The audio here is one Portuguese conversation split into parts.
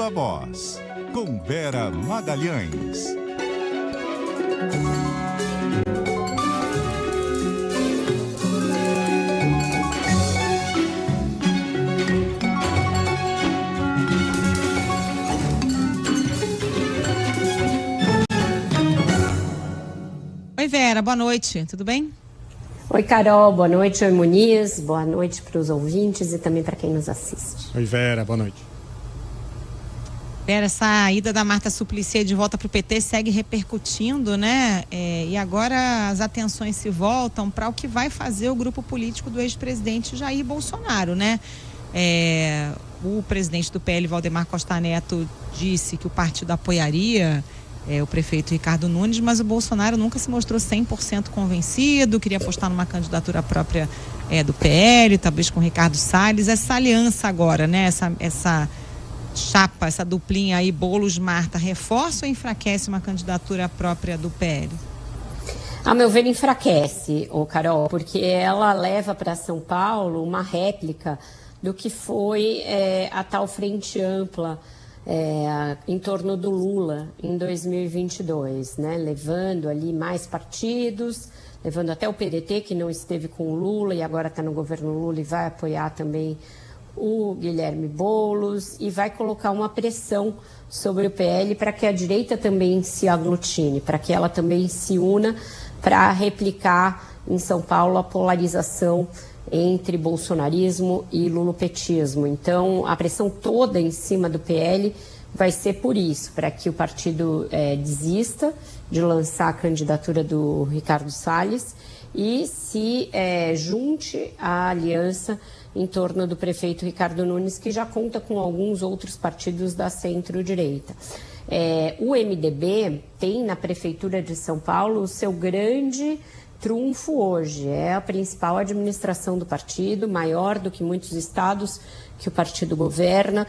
Viva Voz, com Vera Magalhães. Oi, Vera, boa noite, tudo bem? Oi, Carol, boa noite. Oi, Muniz, boa noite para os ouvintes e também para quem nos assiste. Oi, Vera, boa noite. Vera, essa ida da Marta Suplicy de volta para o PT segue repercutindo, né? E agora as atenções se voltam para o que vai fazer o grupo político do ex-presidente Jair Bolsonaro, né? O presidente do PL, Valdemar Costa Neto, disse que o partido apoiaria o prefeito Ricardo Nunes, mas o Bolsonaro nunca se mostrou 100% convencido, queria apostar numa candidatura própria do PL, talvez com Ricardo Salles. Essa aliança agora, né? Essa chapa, essa duplinha aí, Boulos-Marta, reforça ou enfraquece uma candidatura própria do PL? A meu ver, enfraquece, Carol, porque ela leva para São Paulo uma réplica do que foi a tal frente ampla em torno do Lula em 2022, né? Levando ali mais partidos, levando até o PDT, que não esteve com o Lula e agora está no governo Lula e vai apoiar também o Guilherme Boulos, e vai colocar uma pressão sobre o PL para que a direita também se aglutine, para que ela também se una para replicar em São Paulo a polarização entre bolsonarismo e lulopetismo. Então, a pressão toda em cima do PL vai ser por isso, para que o partido desista de lançar a candidatura do Ricardo Salles e se junte à aliança em torno do prefeito Ricardo Nunes, que já conta com alguns outros partidos da centro-direita. O MDB tem na Prefeitura de São Paulo o seu grande trunfo hoje, é a principal administração do partido, maior do que muitos estados que o partido governa,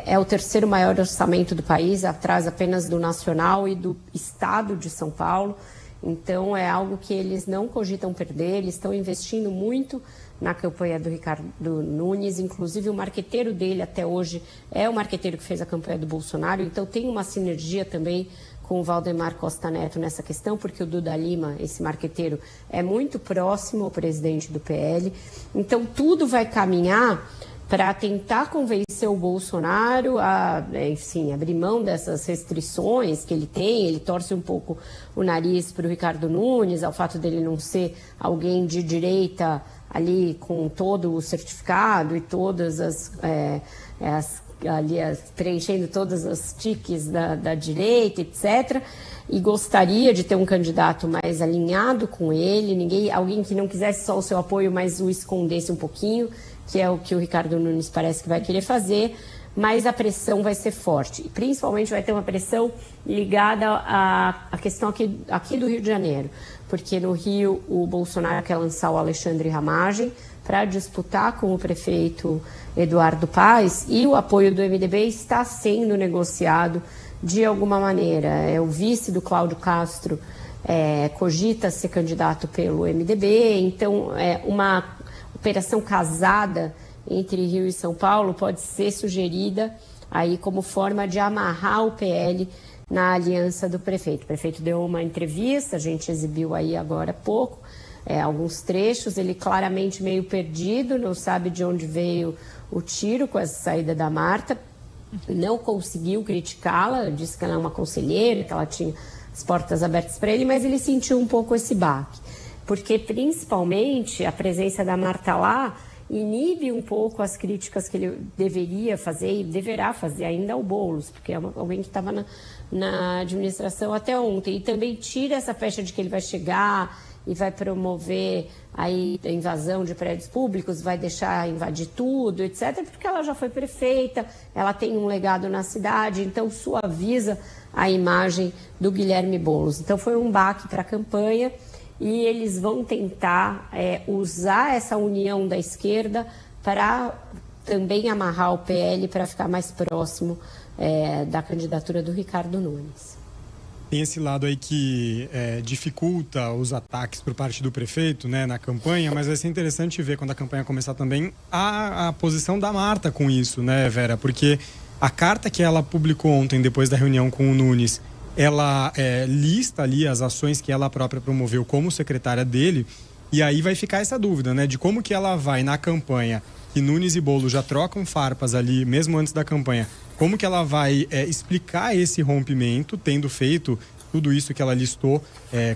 é o terceiro maior orçamento do país, atrás apenas do nacional e do estado de São Paulo. Então é algo que eles não cogitam perder, eles estão investindo muito na campanha do Ricardo Nunes, inclusive o marqueteiro dele até hoje é o marqueteiro que fez a campanha do Bolsonaro, então tem uma sinergia também com o Valdemar Costa Neto nessa questão, porque o Duda Lima, esse marqueteiro, é muito próximo ao presidente do PL. Então, tudo vai caminhar para tentar convencer o Bolsonaro a, enfim, abrir mão dessas restrições que ele tem. Ele torce um pouco o nariz para o Ricardo Nunes, ao fato dele não ser alguém de direita ali com todo o certificado e todas preenchendo todas as tiques da direita, etc. E gostaria de ter um candidato mais alinhado com ele, alguém que não quisesse só o seu apoio, mas o escondesse um pouquinho, que é o que o Ricardo Nunes parece que vai querer fazer, mas a pressão vai ser forte. E principalmente vai ter uma pressão ligada à questão aqui do Rio de Janeiro, porque no Rio o Bolsonaro quer lançar o Alexandre Ramagem para disputar com o prefeito Eduardo Paes, e o apoio do MDB está sendo negociado de alguma maneira. O vice do Cláudio Castro cogita ser candidato pelo MDB, então uma operação casada entre Rio e São Paulo pode ser sugerida aí como forma de amarrar o PL na aliança do prefeito. O prefeito deu uma entrevista, a gente exibiu aí agora há pouco, alguns trechos, ele claramente meio perdido, não sabe de onde veio o tiro com essa saída da Marta, não conseguiu criticá-la, disse que ela é uma conselheira, que ela tinha as portas abertas para ele, mas ele sentiu um pouco esse baque, porque principalmente a presença da Marta lá inibe um pouco as críticas que ele deveria fazer e deverá fazer ainda ao Boulos, porque é alguém que estava na administração até ontem, e também tira essa pecha de que ele vai chegar e vai promover aí a invasão de prédios públicos, vai deixar invadir tudo, etc., porque ela já foi prefeita, ela tem um legado na cidade, então suaviza a imagem do Guilherme Boulos. Então foi um baque para a campanha, e eles vão tentar usar essa união da esquerda para também amarrar o PL para ficar mais próximo da candidatura do Ricardo Nunes. Tem esse lado aí que dificulta os ataques por parte do prefeito, né, na campanha, mas vai ser interessante ver quando a campanha começar também a posição da Marta com isso, né, Vera? Porque A carta que ela publicou ontem, depois da reunião com o Nunes, ela lista ali as ações que ela própria promoveu como secretária dele. E aí vai ficar essa dúvida, né? De como que ela vai na campanha, que Nunes e Boulos já trocam farpas ali, mesmo antes da campanha. Como que ela vai explicar esse rompimento, tendo feito tudo isso que ela listou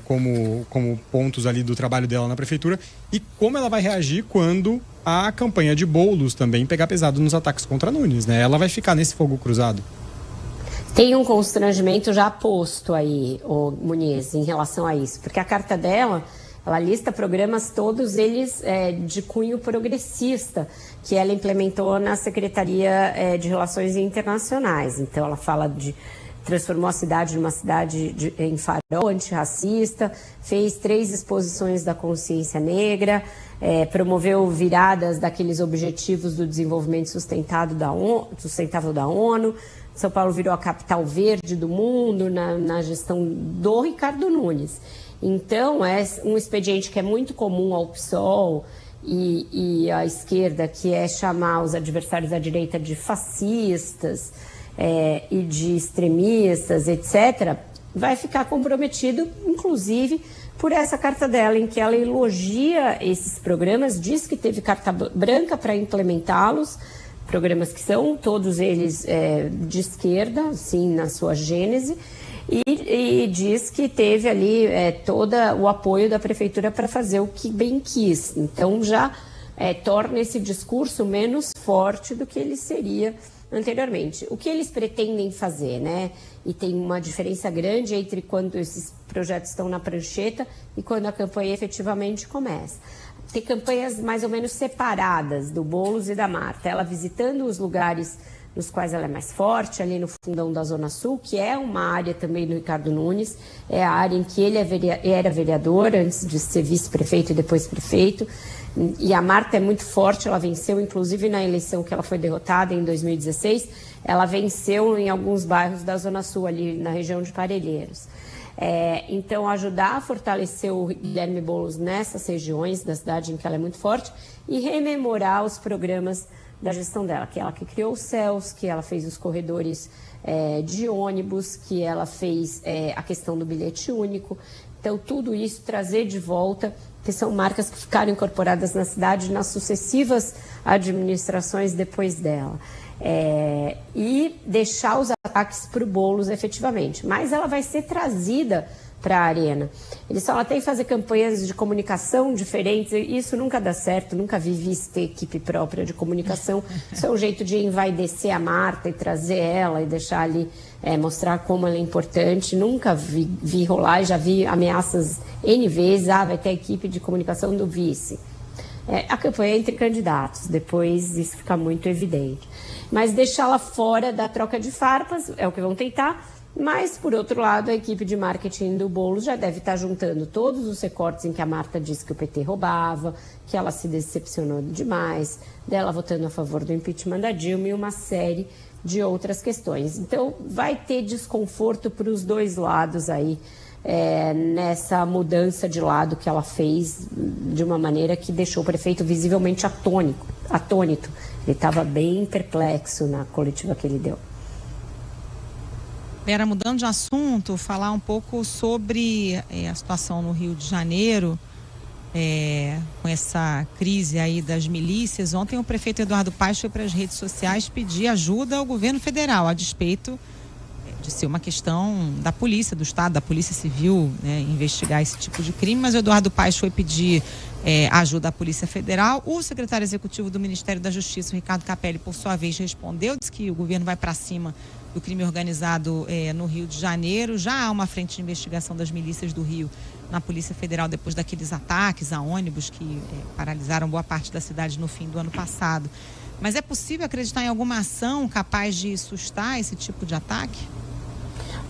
como pontos ali do trabalho dela na prefeitura, e como ela vai reagir quando a campanha de Boulos também pegar pesado nos ataques contra Nunes, né? Ela vai ficar nesse fogo cruzado. Tem um constrangimento já posto aí, Muniz, em relação a isso, porque a carta dela, ela lista programas, todos eles de cunho progressista, que ela implementou na Secretaria de Relações Internacionais. Então, ela fala transformou a cidade numa cidade em farol antirracista, fez 3 exposições da consciência negra, promoveu viradas daqueles objetivos do desenvolvimento sustentável da ONU. São Paulo virou a capital verde do mundo na gestão do Ricardo Nunes. Então, é um expediente que é muito comum ao PSOL e à esquerda, que é chamar os adversários da direita de fascistas e de extremistas, etc., vai ficar comprometido, inclusive, por essa carta dela, em que ela elogia esses programas, diz que teve carta branca para implementá-los, programas que são todos eles de esquerda, sim, na sua gênese, e diz que teve ali todo o apoio da prefeitura para fazer o que bem quis. Então já torna esse discurso menos forte do que ele seria anteriormente. O que eles pretendem fazer, né? E tem uma diferença grande entre quando esses projetos estão na prancheta e quando a campanha efetivamente começa. Tem campanhas mais ou menos separadas do Boulos e da Marta. Ela visitando os lugares nos quais ela é mais forte, ali no fundão da Zona Sul, que é uma área também do Ricardo Nunes, é a área em que ele era vereador, antes de ser vice-prefeito e depois prefeito. E a Marta é muito forte, ela venceu, inclusive na eleição que ela foi derrotada em 2016, ela venceu em alguns bairros da Zona Sul, ali na região de Parelheiros. Então, ajudar a fortalecer o Guilherme Boulos nessas regiões da cidade em que ela é muito forte e rememorar os programas da gestão dela, que ela que criou os CELS, que ela fez os corredores de ônibus, que ela fez a questão do bilhete único. Então, tudo isso trazer de volta, que são marcas que ficaram incorporadas na cidade nas sucessivas administrações depois dela. E deixar os ataques para o Boulos efetivamente. Mas ela vai ser trazida para a arena. Eles falam até em fazer campanhas de comunicação diferentes, isso nunca dá certo, nunca vi ter equipe própria de comunicação. Isso é um jeito de envaidecer a Marta e trazer ela e deixar ali, mostrar como ela é importante. Nunca vi rolar e já vi ameaças N vezes, vai ter a equipe de comunicação do vice. A campanha é entre candidatos, depois isso fica muito evidente. Mas deixá-la fora da troca de farpas é o que vão tentar. Mas, por outro lado, a equipe de marketing do Boulos já deve estar juntando todos os recortes em que a Marta disse que o PT roubava, que ela se decepcionou demais, dela votando a favor do impeachment da Dilma e uma série de outras questões. Então, vai ter desconforto para os dois lados aí, nessa mudança de lado que ela fez de uma maneira que deixou o prefeito visivelmente atônito. Ele estava bem perplexo na coletiva que ele deu. Vera, mudando de assunto, falar um pouco sobre a situação no Rio de Janeiro, com essa crise aí das milícias. Ontem o prefeito Eduardo Paes foi para as redes sociais pedir ajuda ao governo federal, a despeito de ser uma questão da polícia, do Estado, da Polícia Civil, investigar esse tipo de crime, mas o Eduardo Paes foi pedir ajuda à Polícia Federal. O secretário executivo do Ministério da Justiça, o Ricardo Capelli, por sua vez, respondeu, disse que o governo vai para cima do crime organizado no Rio de Janeiro. Já há uma frente de investigação das milícias do Rio na Polícia Federal depois daqueles ataques a ônibus que paralisaram boa parte da cidade no fim do ano passado. Mas é possível acreditar em alguma ação capaz de sustar esse tipo de ataque?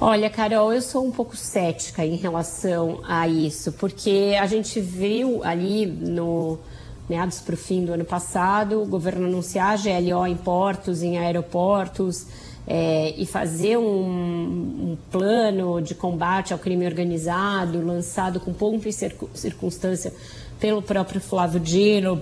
Olha, Carol, eu sou um pouco cética em relação a isso, porque a gente viu ali no meados para o fim do ano passado o governo anunciar GLO em portos, em aeroportos, e fazer um plano de combate ao crime organizado, lançado com pompa e circunstância pelo próprio Flávio Dino,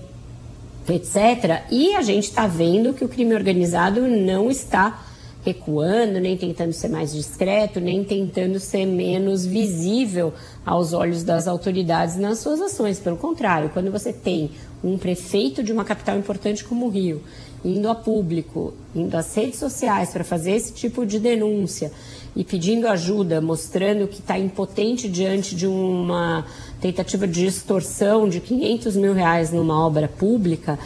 etc. E a gente está vendo que o crime organizado não está recuando, nem tentando ser mais discreto, nem tentando ser menos visível aos olhos das autoridades nas suas ações. Pelo contrário, quando você tem um prefeito de uma capital importante como o Rio, indo a público, indo às redes sociais para fazer esse tipo de denúncia e pedindo ajuda, mostrando que está impotente diante de uma tentativa de extorsão de R$500 mil numa obra pública,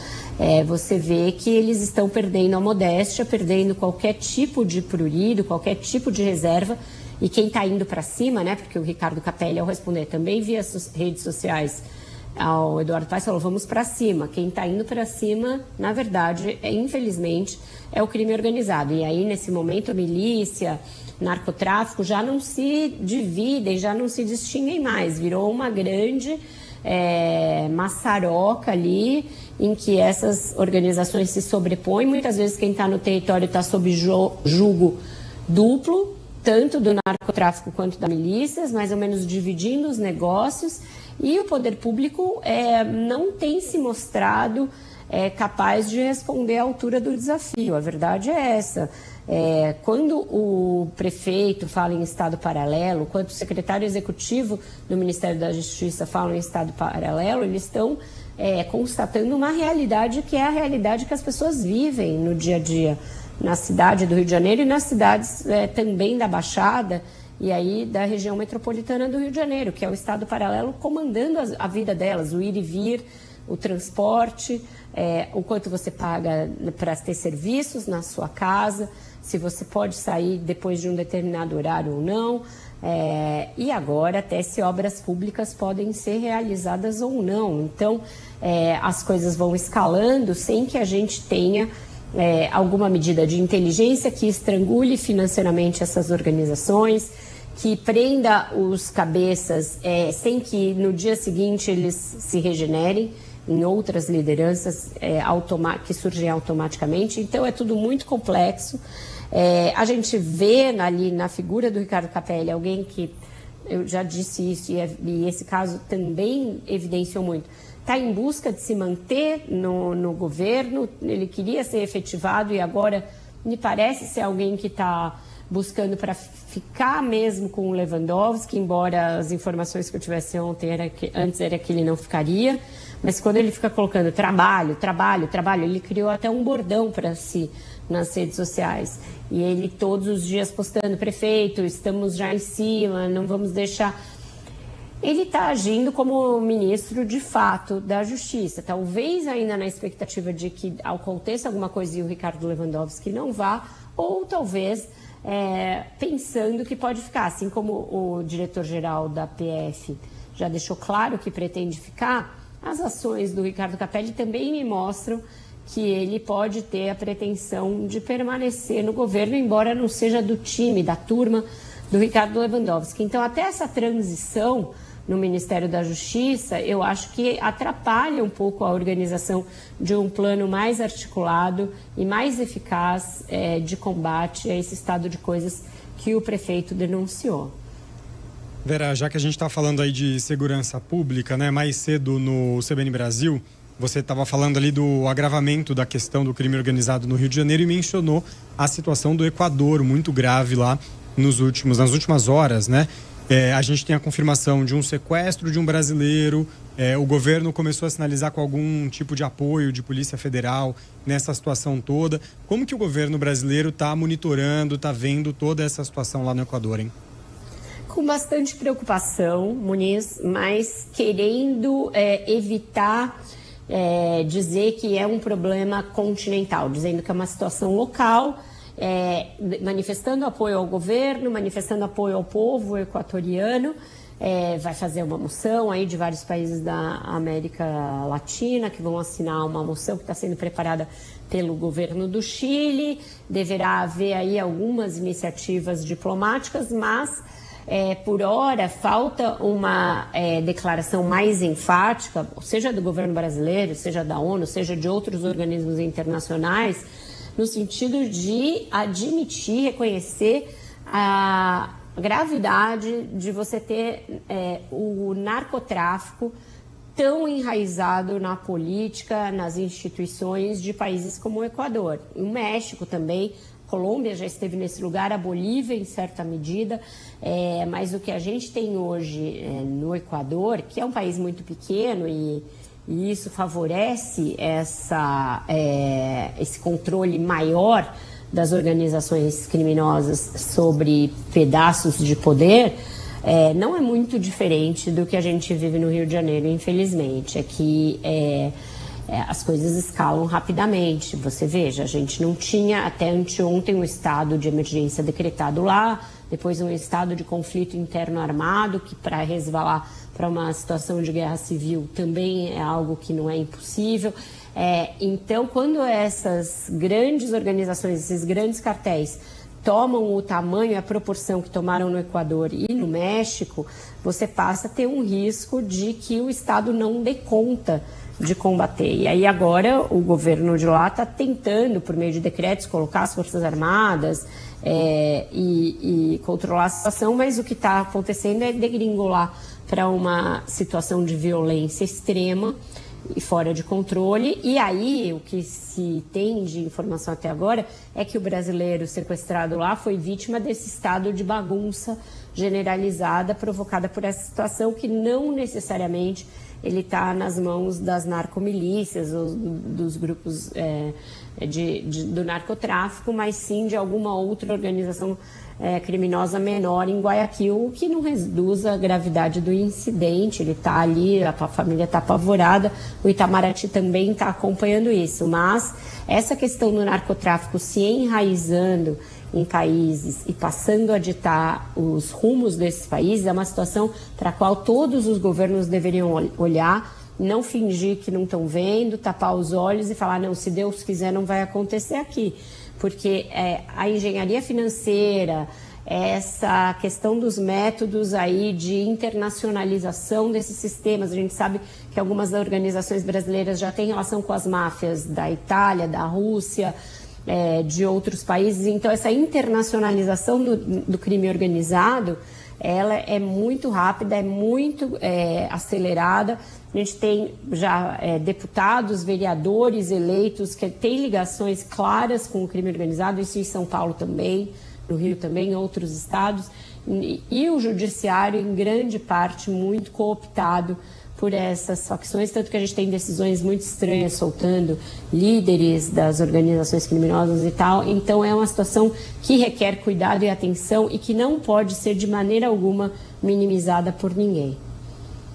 você vê que eles estão perdendo a modéstia, perdendo qualquer tipo de prurido, qualquer tipo de reserva. E quem está indo para cima, né, porque o Ricardo Capelli, ao responder também via redes sociais ao Eduardo Paes, falou, vamos para cima. Quem está indo para cima, na verdade, infelizmente, é o crime organizado. E aí, nesse momento, a milícia, narcotráfico já não se dividem, já não se distinguem mais. Virou uma grande maçaroca ali, em que essas organizações se sobrepõem. Muitas vezes quem está no território está sob julgo duplo, tanto do narcotráfico quanto da milícias, mais ou menos dividindo os negócios. E o poder público não tem se mostrado capaz de responder à altura do desafio. A verdade é essa. Quando o prefeito fala em estado paralelo, quando o secretário executivo do Ministério da Justiça fala em estado paralelo, eles estão constatando uma realidade que é a realidade que as pessoas vivem no dia a dia, na cidade do Rio de Janeiro e nas cidades também da Baixada e aí da região metropolitana do Rio de Janeiro, que é o estado paralelo comandando a vida delas, o ir e vir, o transporte, o quanto você paga para ter serviços na sua casa, se você pode sair depois de um determinado horário ou não, e agora até se obras públicas podem ser realizadas ou não. Então, as coisas vão escalando sem que a gente tenha alguma medida de inteligência que estrangule financeiramente essas organizações, que prenda os cabeças sem que no dia seguinte eles se regenerem em outras lideranças que surgem automaticamente. Então é tudo muito complexo. A gente vê ali na figura do Ricardo Capelli alguém que, eu já disse isso e esse caso também evidenciou muito, está em busca de se manter no governo, ele queria ser efetivado e agora me parece ser alguém que está buscando para ficar mesmo com o Lewandowski, embora as informações que eu tivesse ontem antes era que ele não ficaria, mas quando ele fica colocando trabalho, ele criou até um bordão para si nas redes sociais. E ele todos os dias postando, prefeito, estamos já em cima, não vamos deixar... Ele está agindo como ministro de fato da Justiça, talvez ainda na expectativa de que aconteça alguma coisa e o Ricardo Lewandowski não vá, ou talvez pensando que pode ficar, assim como o diretor-geral da PF já deixou claro que pretende ficar, as ações do Ricardo Capelli também me mostram que ele pode ter a pretensão de permanecer no governo, embora não seja do time, da turma do Ricardo Lewandowski. Então, até essa transição no Ministério da Justiça, eu acho que atrapalha um pouco a organização de um plano mais articulado e mais eficaz de combate a esse estado de coisas que o prefeito denunciou. Vera, já que a gente está falando aí de segurança pública, né, mais cedo no CBN Brasil, você estava falando ali do agravamento da questão do crime organizado no Rio de Janeiro e mencionou a situação do Equador, muito grave lá nas últimas horas, né? A gente tem a confirmação de um sequestro de um brasileiro, o governo começou a sinalizar com algum tipo de apoio de Polícia Federal nessa situação toda. Como que o governo brasileiro está monitorando, está vendo toda essa situação lá no Equador, hein? Com bastante preocupação, Muniz, mas querendo evitar dizer que é um problema continental, dizendo que é uma situação local, manifestando apoio ao governo, manifestando apoio ao povo equatoriano, vai fazer uma moção aí de vários países da América Latina que vão assinar uma moção que está sendo preparada pelo governo do Chile, deverá haver aí algumas iniciativas diplomáticas, mas por hora falta uma declaração mais enfática, seja do governo brasileiro, seja da ONU, seja de outros organismos internacionais, no sentido de admitir, reconhecer a gravidade de você ter o narcotráfico tão enraizado na política, nas instituições de países como o Equador. O México também, a Colômbia já esteve nesse lugar, a Bolívia em certa medida, mas o que a gente tem hoje no Equador, que é um país muito pequeno e isso favorece esse controle maior das organizações criminosas sobre pedaços de poder, não é muito diferente do que a gente vive no Rio de Janeiro, infelizmente. É que as coisas escalam rapidamente. Você veja, a gente não tinha até anteontem um estado de emergência decretado lá, depois um estado de conflito interno armado, que para resvalar para uma situação de guerra civil também é algo que não é impossível. Então, quando essas grandes organizações, esses grandes cartéis tomam o tamanho e a proporção que tomaram no Equador e no México, você passa a ter um risco de que o Estado não dê conta de combater. E aí agora o governo de lá está tentando, por meio de decretos, colocar as Forças Armadas e controlar a situação, mas o que está acontecendo é degringolar para uma situação de violência extrema e fora de controle. E aí o que se tem de informação até agora é que o brasileiro sequestrado lá foi vítima desse estado de bagunça generalizada provocada por essa situação, que não necessariamente ele está nas mãos das narcomilícias ou dos grupos do narcotráfico, mas sim de alguma outra organização criminosa menor em Guayaquil, o que não reduz a gravidade do incidente. Ele está ali, a família está apavorada, o Itamaraty também está acompanhando isso, mas essa questão do narcotráfico se enraizando em países e passando a ditar os rumos desses países é uma situação para a qual todos os governos deveriam olhar, não fingir que não estão vendo, tapar os olhos e falar, não, se Deus quiser não vai acontecer aqui. Porque a engenharia financeira, essa questão dos métodos aí de internacionalização desses sistemas, a gente sabe que algumas organizações brasileiras já têm relação com as máfias da Itália, da Rússia, de outros países. Então, essa internacionalização do crime organizado, ela é muito rápida, é muito acelerada. A gente tem já deputados, vereadores eleitos que têm ligações claras com o crime organizado, isso em São Paulo também, no Rio também, em outros estados. E o judiciário, em grande parte, muito cooptado por essas facções, tanto que a gente tem decisões muito estranhas soltando líderes das organizações criminosas e tal. Então é uma situação que requer cuidado e atenção e que não pode ser de maneira alguma minimizada por ninguém.